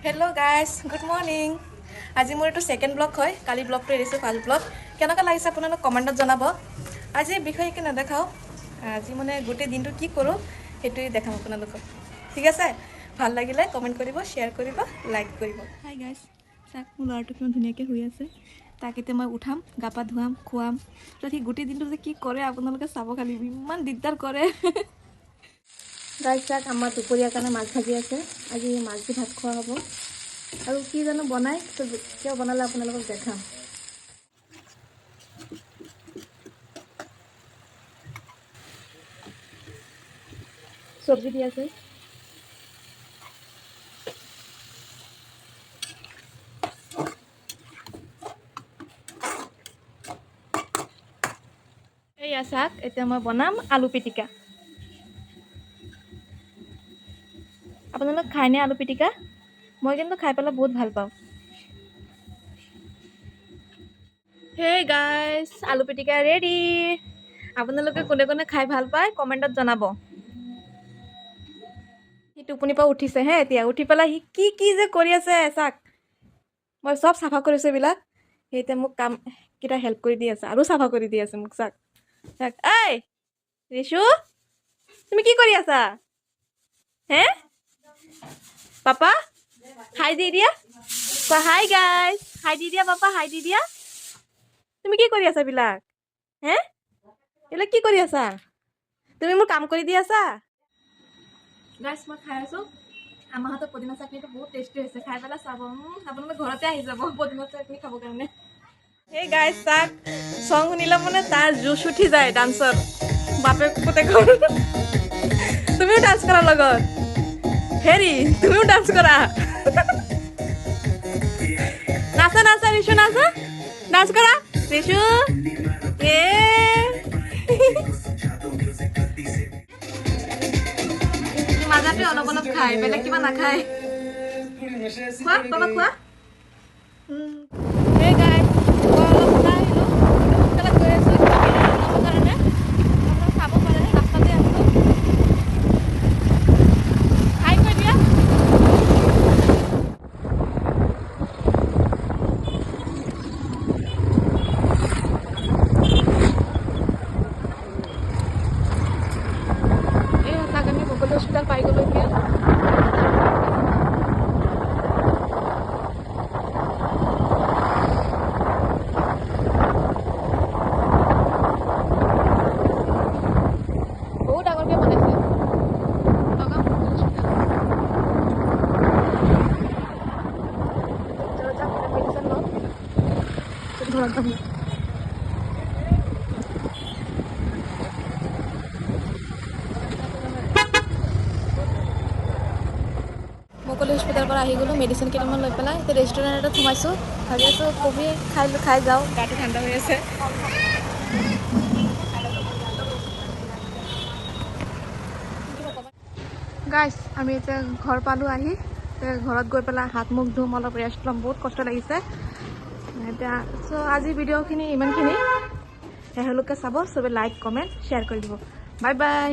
Hello guys, good morning. আজি মোৰ এটো সেকেন্ড ব্লগ হয়। কালি ব্লগটো এৰিছো ফাৰ্স্ট ব্লগ। কেনেকা লাগিছে আপোনালোক কমেন্টত জনাব। আজি বিষয় কি না দেখাও। আজি মানে গোটে দিনটো কি কৰো হেতুই দেখাম আপোনালোক। ঠিক আছে? ভাল লাগিলে কমেন্ট কৰিব, শেয়াৰ কৰিব, লাইক কৰিব। হাই গাইস, চাক মোৰ লৰাটো কিমান ধুনিয়াকে হৈ আছে। তাকেতে মই উঠাম, গাপা ধুৱাম, খুৱাম। তাকি গোটে দিনটো যে কি কৰে আপোনালোকে চাব খালি ইমান দিগদাৰ কৰে। গাইস চাক আমাৰ দুপৰীয়া কাৰণে মাছ ভাজি আছে। আজি মাছ দি ভাত খোৱা হ'ব। আৰু কি জানো বনাই তো কিয় বনালে আপোনালোকক দেখাম। সবজি দি আছে। এই আছাক এতিয়া মই বনাম আলু পিটিকা। আপোনালোক খায়নে আলু পিটিকা? মই কিন্তু খাই পেলাই বহুত ভাল পাওঁ। Hey guys, আলু পিটিকা ৰেডি। আপোনালোকে কোনে কোনে খাই ভাল পায় কমেন্টত জনাব। হি টোপনি পৰা উঠিছে হে এতিয়া উঠি পেলাই হি কি যে কৰি আছে চাক। মই সব সাফা কৰিছে বিলাক। হেতে মোক কাম কিটা হেল্প কৰি দি আছে আৰু সাফা কৰি দি আছে মোক চাক। চাক এই ৰিশু তুমি কি কৰি আছা? হে? পাপা হাই দি দিয়া। কোৱা হাই গাইস। হাই দি দিয়া পাপা হাই দি দিয়া। তুমি কি কৰি আছা বিলাক? হে? এলা কি কৰি আছা? তুমি মোৰ কাম কৰি দি আছা? গাইস মই খাই আছো। আমাৰ হাতৰ পদিনা চাটনিটো বহুত টেস্টি হৈছে। খাই পেলাই চাব। আপোনালোকে ঘৰতে আহি যাব পদিনা চাটনি খাব কাৰণে। Hey guys, চাক সং শুনিলে মানে তাৰ জুচ উঠি যায় ডান্সত। বাপে পুতেকৰ। তুমিও ডান্স কৰা লগত। হেৰি তুমিও ডান্স কৰা। নাচা নাচা ৰিশু নাচা। ডান্স কৰা ৰিশু। এ মাজাতে অলপ অলপ খাই বেলেগ কিবা নাখায়। খোৱা বাবা খোৱা। Hey guys, অলপ ওলাই আহিলো। সোনকালে গৈ আছো কাৰণে। আপোনালোক চাব পাৰে ৰাস্তাতে আছো। হাই কৈ দিয়া। এই তাক আমি বকলি হস্পিটাল পাই গলো এতিয়া। বহুত ডাঙৰকে বনাইছে। মুকলি হস্পিটালৰ পৰা আহি গ'লো মেডিচিন কেইটামান লৈ পেলাই এতিয়া ৰেষ্টুৰেণ্ট এটাত সোমাইছো। ভাবি আছো কবি খাই যাওঁ গাটো ঠাণ্ডা হৈ আছে। গাইস আমি এতিয়া ঘৰ পালো আহি ঘৰত গৈ পেলাই হাত মুখ ধুম অলপ ৰেষ্ট ল'ম বহুত কষ্ট লাগিছে এতিয়া সো আজি ভিডিঅ'খিনি ইমানখিনি হেলোকে চাব সবে লাইক কমেন্ট শেয়াৰ কৰি দিব বাই বাই।